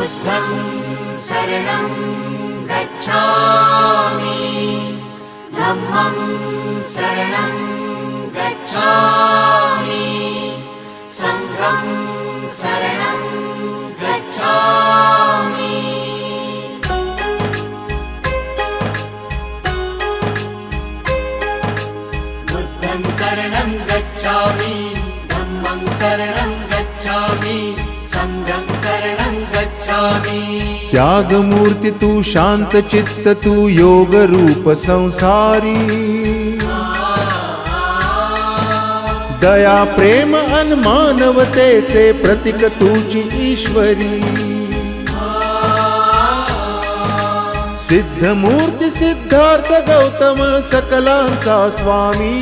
बुद्धं शरणं गच्छामि धम्मं शरणं गच्छामि संघं शरणं गच्छामि। बुद्धं शरणं गच्छामि धम्मं शरणं गच्छामि संघं शरणं गच्छामि। त्याग मूर्ति तू शांत चित्त तू योग रूप संसारी दया प्रेम अन मानवतेचे प्रतीक तुझी ईश्वरी सिद्ध मूर्ती सिद्धार्थ गौतम सकलांचा स्वामी